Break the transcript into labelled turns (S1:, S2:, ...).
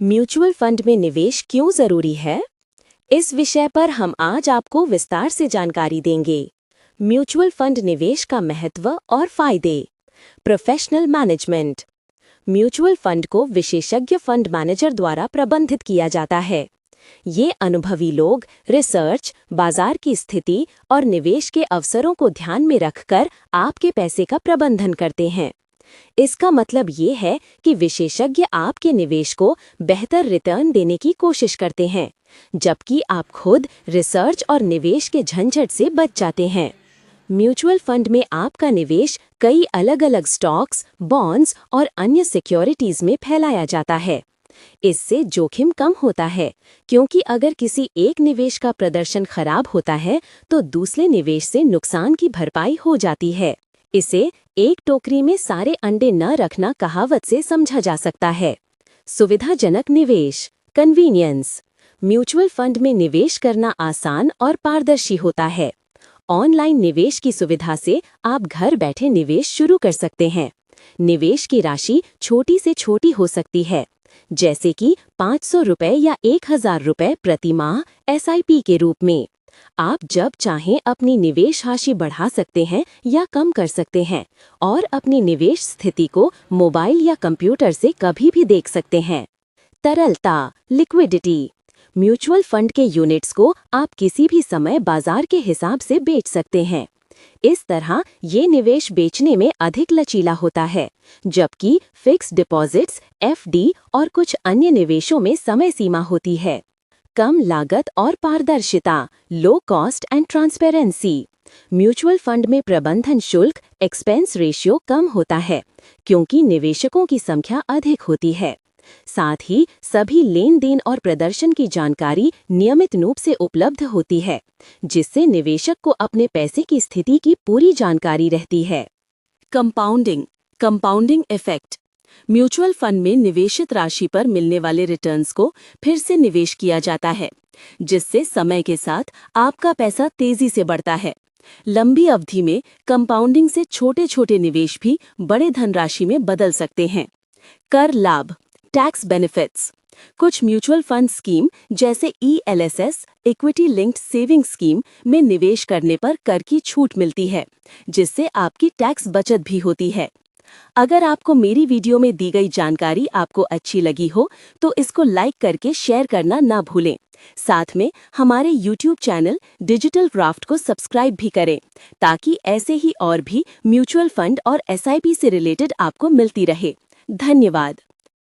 S1: Mutual fund में निवेश क्यों जरूरी है? इस विषय पर हम आज आपको विस्तार से जानकारी देंगे। म्यूचुअल फंड निवेश का महत्व और फायदे। Professional management. म्यूचुअल फंड को विशेषज्ञ फंड मैनेजर द्वारा प्रबंधित किया जाता है। ये अनुभवी लोग रिसर्च, बाजार की स्थिति और निवेश के अवसरों को ध्यान में रखकर आपके पैसे का प्रबंधन करते हैं। इसका मतलब ये है कि विशेषज्ञ आपके निवेश को बेहतर रिटर्न देने की कोशिश करते हैं, जबकि आप खुद रिसर्च और निवेश के झंझट से बच जाते हैं। म्यूचुअल फंड में आपका निवेश कई अलग-अलग स्टॉक्स, बॉन्ड्स और अन्य सिक्योरिटीज में फैलाया जाता है। इससे जोखिम कम होता है, क्योंकि अगर किसी एक निवेश का प्रदर्शन खराब होता है तो दूसरे निवेश से नुकसान की भरपाई हो जाती है। इसे एक टोकरी में सारे अंडे न रखना कहावत से समझा जा सकता है। सुविधाजनक निवेश, कन्वीनियंस। म्यूचुअल फंड में निवेश करना आसान और पारदर्शी होता है। ऑनलाइन निवेश की सुविधा से आप घर बैठे निवेश शुरू कर सकते हैं। निवेश की राशि छोटी से छोटी हो सकती है, जैसे कि 500 रुपए या 1000 रुपए प्रति माह SIP के रूप में। आप जब चाहें अपनी निवेश राशि बढ़ा सकते हैं या कम कर सकते हैं और अपनी निवेश स्थिति को मोबाइल या कंप्यूटर से कभी भी देख सकते हैं। तरलता, लिक्विडिटी। म्यूचुअल फंड के यूनिट्स को आप किसी भी समय बाजार के हिसाब से बेच सकते हैं। इस तरह ये निवेश बेचने में अधिक लचीला होता है, जबकि फिक्स्ड डिपॉजिट्स, FD और कुछ अन्य निवेशों में समय सीमा होती है। कम लागत और पारदर्शिता, low cost and transparency. Mutual fund में प्रबंधन शुल्क, एक्सपेंस रेशियो कम होता है, क्योंकि निवेशकों की संख्या अधिक होती है। साथ ही सभी लेन देन और प्रदर्शन की जानकारी नियमित रूप से उपलब्ध होती है, जिससे निवेशक को अपने पैसे की स्थिति की पूरी जानकारी रहती है। Compounding effect. म्यूचुअल फंड में निवेशित राशि पर मिलने वाले रिटर्न्स को फिर से निवेश किया जाता है, जिससे समय के साथ आपका पैसा तेजी से बढ़ता है। लंबी अवधि में कंपाउंडिंग से छोटे छोटे निवेश भी बड़े धनराशि में बदल सकते हैं। कर लाभ, टैक्स बेनिफिट्स। कुछ म्यूचुअल फंड स्कीम जैसे ELSS, equity linked saving scheme में निवेश करने पर कर की छूट मिलती है, जिससे आपकी टैक्स बचत भी होती है। अगर आपको मेरी वीडियो में दी गई जानकारी आपको अच्छी लगी हो तो इसको लाइक करके शेयर करना ना भूलें। साथ में हमारे YouTube चैनल डिजिटल क्राफ्ट को सब्सक्राइब भी करें, ताकि ऐसे ही और भी म्यूचुअल फंड और SIP से रिलेटेड आपको मिलती रहे। धन्यवाद।